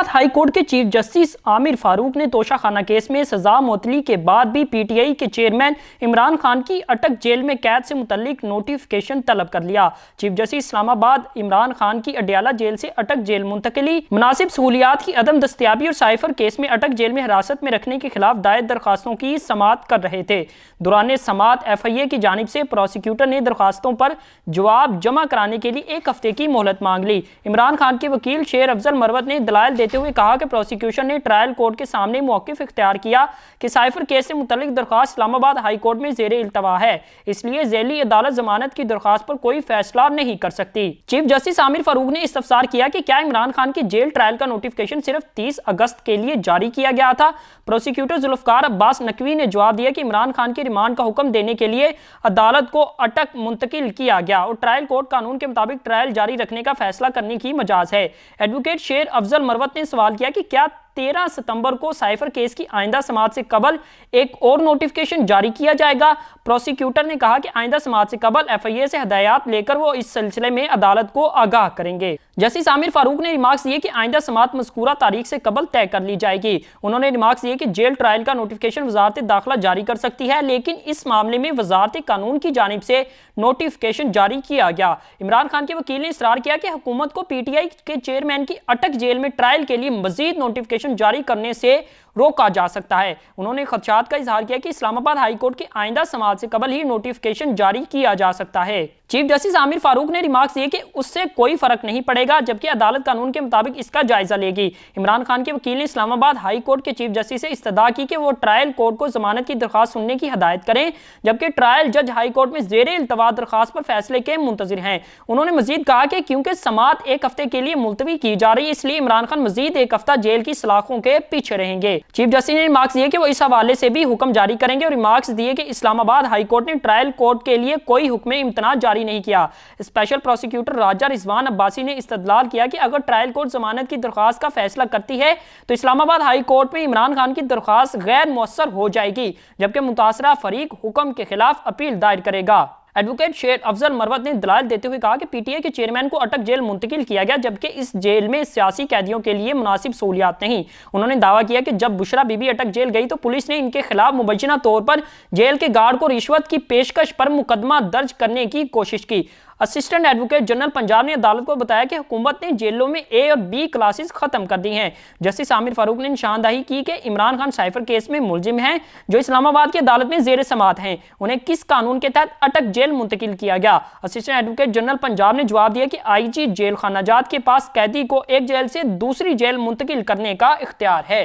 Islamabad high court के chief justice Aamir Farooq ने Toshakhana case में सजा मुअत्तली के बाद भी पीटीआई के चेयरमैन इमरान खान की अटक जेल में कैद से मुतल्लिक नोटिफिकेशन तलब कर लिया। चीफ जस्टिस इस्लामाबाद इमरान खान की अडयाला जेल से अटक जेल मुंतकिली, मुनासिब सहूलियात की अदम दस्तियाबी और साइफर केस में अटक जेल में हिरासत में रखने के खिलाफ दायर दरखास्तों की समाअत कर रहे थे। दौरान समाअत FIA की जानिब से प्रोसिक्यूटर ने दरखास्तों पर जवाब जमा कराने के लिए 1 हफ्ते की मोहलत मांग ली। इमरान खान के वकील शेर अफजल मरवत ने दलाइल देते हुए कहा कि प्रोसिक्यूशन ने ट्रायल कोर्ट के सामने मौक़िफ़ इख्तियार किया कि साइफर केस से मुतल्लिक दरखास्त इस्लामाबाद हाई कोर्ट में ज़ेरे इल्तवा है, इसलिए ज़ैली अदालत जमानत की दरखास्त पर कोई फैसला नहीं कर सकती। चीफ जस्टिस आमिर फारूक ने इस्तफसार किया कि क्या इमरान खान की जेल ट्रायल का नोटिफिकेशन सिर्फ 30 अगस्त के लिए जारी किया गया था। प्रोसिक्यूटर जुल्फ़कार अब्बास नकवी ने जवाब दिया कि इमरान खान के रिमांड का हुक्म देने के लिए अदालत को अटक मुंतकिल किया गया और ट्रायल कोर्ट कानून के मुताबिक ट्रायल जारी रखने का फैसला करने की मजाज है। एडवोकेट शेर अफजल मरवत ने सवाल किया कि क्या 13 सितंबर को साइफर केस की आइंदा समाअत से कबल एक और नोटिफिकेशन जारी किया जाएगा। प्रोसिक्यूटर ने कहा कि आइंदा समाअत से कबल FIA से हदायत लेकर वो इस सिलसिले में अदालत को आगाह करेंगे। जस्टिस आमिर फारूक ने रिमार्क्स दिए कि आइंदा समाअत मज़कूरा तारीख से कबल तय कर ली जाएगी। उन्होंने रिमार्क्स दिए कि जेल ट्रायल का नोटिफिकेशन वजारत दाखिला जारी कर सकती है, लेकिन इस मामले में वजारत कानून की जानिब से नोटिफिकेशन जारी किया गया। इमरान खान के वकील ने इसरार किया कि हुकूमत को PTI के चेयरमैन की अटक जेल में ट्रायल के लिए मजीद नोटिफिकेशन जारी करने से रोका जा सकता है। उन्होंने खदशात का इजहार किया कि इस्लामाबाद हाई कोर्ट की आइंदा समाअत से कबल ही नोटिफिकेशन जारी किया जा सकता है। चीफ जस्टिस आमिर फारूक ने रिमार्क्स दिए कि उससे कोई फर्क नहीं पड़ेगा, जबकि अदालत कानून के मुताबिक इसका जायजा लेगी। इमरान खान के वकील ने इस्लामाबाद हाई कोर्ट के चीफ जस्टिस से इस्तदा की कि वो ट्रायल कोर्ट को जमानत की दरखास्त सुनने की हदायत करें, जबकि ट्रायल जज हाई कोर्ट में ज़ेरे इल्तवा दरखास्त पर फैसले के मुंतजिर हैं। उन्होंने मजीद कहा कि क्योंकि समाअत 1 हफ्ते के लिए मुलतवी की जा रही है, इसलिए इमरान खान मजीद 1 हफ्ता जेल की सलाखों के पीछे रहेंगे। चीफ जस्टिस ने रिमार्क्स दिए कि वो इस हवाले से भी हुक्म जारी करेंगे और रिमार्क्स दिए कि इस्लामाबाद हाई कोर्ट ने ट्रायल कोर्ट के लिए कोई हुक्म इम्तना जारी नहीं किया। स्पेशल प्रोसिक्यूटर राजा रिजवान अब्बासी ने इस्तदलाल किया कि अगर ट्रायल कोर्ट जमानत की दरखास्त का फैसला करती है तो इस्लामाबाद हाई कोर्ट में इमरान खान की दरखास्त गैर मुअस्सर हो जाएगी, जबकि मुतासरा फरीक हुक्म के खिलाफ अपील दायर करेगा। एडवोकेट शेर अफजल मरवत ने दलाइल देते हुए कहा कि PTI के चेयरमैन को अटक जेल मुंतकिल किया गया, जबकि इस जेल में सियासी कैदियों के लिए मुनासिब सहूलियात नहीं। उन्होंने दावा किया कि जब बुशरा बीबी अटक जेल गई तो पुलिस ने इनके खिलाफ मुबैना तौर पर जेल के गार्ड को रिश्वत की पेशकश पर मुकदमा दर्ज करने की कोशिश की। असिस्टेंट एडवोकेट जनरल पंजाब ने अदालत को बताया कि हुकूमत ने जेलों में A और B क्लासेस खत्म कर दी हैं। जस्टिस आमिर फारूक ने निशानदही की कि इमरान खान साइफर केस में मुलजिम हैं जो इस्लामाबाद की अदालत में ज़ेर समाअत हैं। उन्हें किस कानून के तहत अटक जेल मुंतकिल किया गया। असिस्टेंट एडवोकेट जनरल पंजाब ने जवाब दिया कि IG जेल खाना जात के पास कैदी को एक जेल से दूसरी जेल मुंतकिल करने का इख्तियार है।